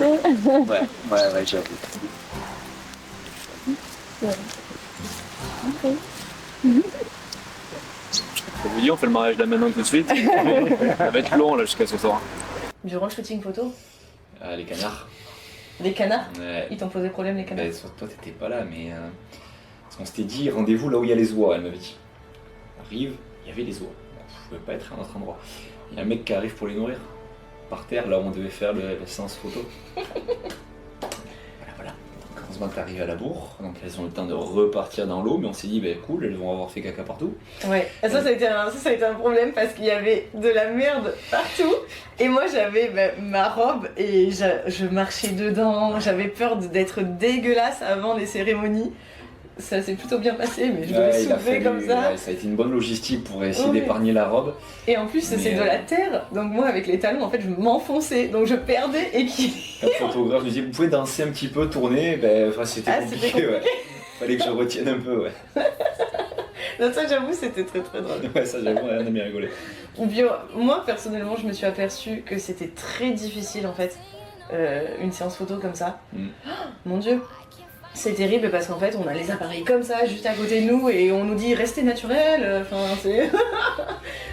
Ouais, j'avoue. Je vous dis, on fait le mariage là maintenant tout de suite. Ça va être long là jusqu'à ce soir. Durant le shooting photo, Les canards. les canards, Ouais. ils t'ont posé problème les canards. Ben, toi t'étais pas là, mais parce qu'on s'était dit rendez-vous là où il y a les oies, elle m'avait dit. Arrive, il y avait les oies. Bon, je pouvais pas être à un autre endroit. Il y a un mec qui arrive pour les nourrir. Par terre, là où on devait faire la séance photo. Voilà. Donc, heureusement que t'arrives à la bourre, donc elles ont le temps de repartir dans l'eau, mais on s'est dit, ben cool, elles vont avoir fait caca partout. Ouais, et ça a été un problème parce qu'il y avait de la merde partout. Et moi j'avais ma robe et je marchais dedans, j'avais peur d'être dégueulasse avant les cérémonies. Ça s'est plutôt bien passé, mais je devais il a soulever fallu- comme ça. ouais, ça a été une bonne logistique pour essayer Ouais. d'épargner la robe. Et en plus, c'est Mais, de la terre, donc moi avec les talons, en fait, je m'enfonçais, donc je perdais équilibre. Le photographe nous dit, vous pouvez danser un petit peu, tourner, ben c'était Ah, compliqué, c'était ouais. Fallait que je retienne un peu, ouais. Donc ça, j'avoue, c'était très très drôle. Ouais, ça j'avoue, on a bien rigolé. Moi, personnellement, je me suis aperçue que c'était très difficile, en fait, une séance photo comme ça. Mm. Oh, mon Dieu, c'est terrible parce qu'en fait, on a les appareils comme ça, juste à côté de nous, et on nous dit restez naturel. Enfin, c'est.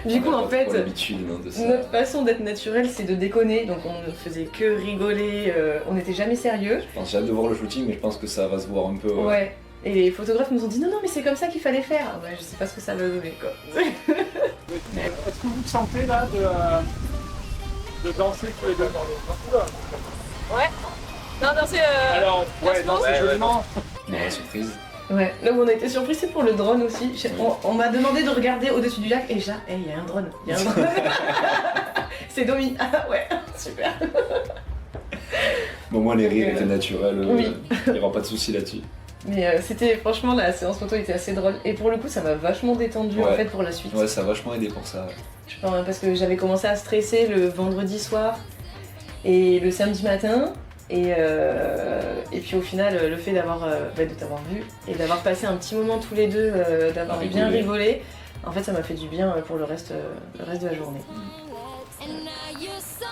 Du coup, en fait, l'habitude de ça. notre façon d'être naturel, c'est de déconner. Donc, on ne faisait que rigoler. On n'était jamais sérieux. J'ai hâte de voir le shooting, mais je pense que ça va se voir un peu. Ouais. Et les photographes nous ont dit non, mais c'est comme ça qu'il fallait faire. Ouais, je sais pas ce que ça va donner, quoi. Est-ce que vous vous sentez là de danser tous les deux? Ouais. Non, non, c'est. Alors, ouais, danser joliment. Ouais, surprise. Ouais, là où on a été surpris, c'est pour le drone aussi. On m'a demandé de regarder au-dessus du lac et j'ai il y a un drone. Il y a un drone. C'est Domi. Ah ouais, super. Bon, moi, les rires étaient naturels, Oui. il n'y aura pas de souci là-dessus. Mais c'était franchement la séance photo était assez drôle et pour le coup ça m'a vachement détendu en Ouais. fait pour la suite. Ouais, ça a vachement aidé pour ça. Je pense, parce que j'avais commencé à stresser le vendredi soir et le samedi matin et puis au final le fait d'avoir de t'avoir vu et d'avoir passé un petit moment tous les deux, d'avoir bien rigolé, en fait ça m'a fait du bien pour le reste de la journée. And now you're so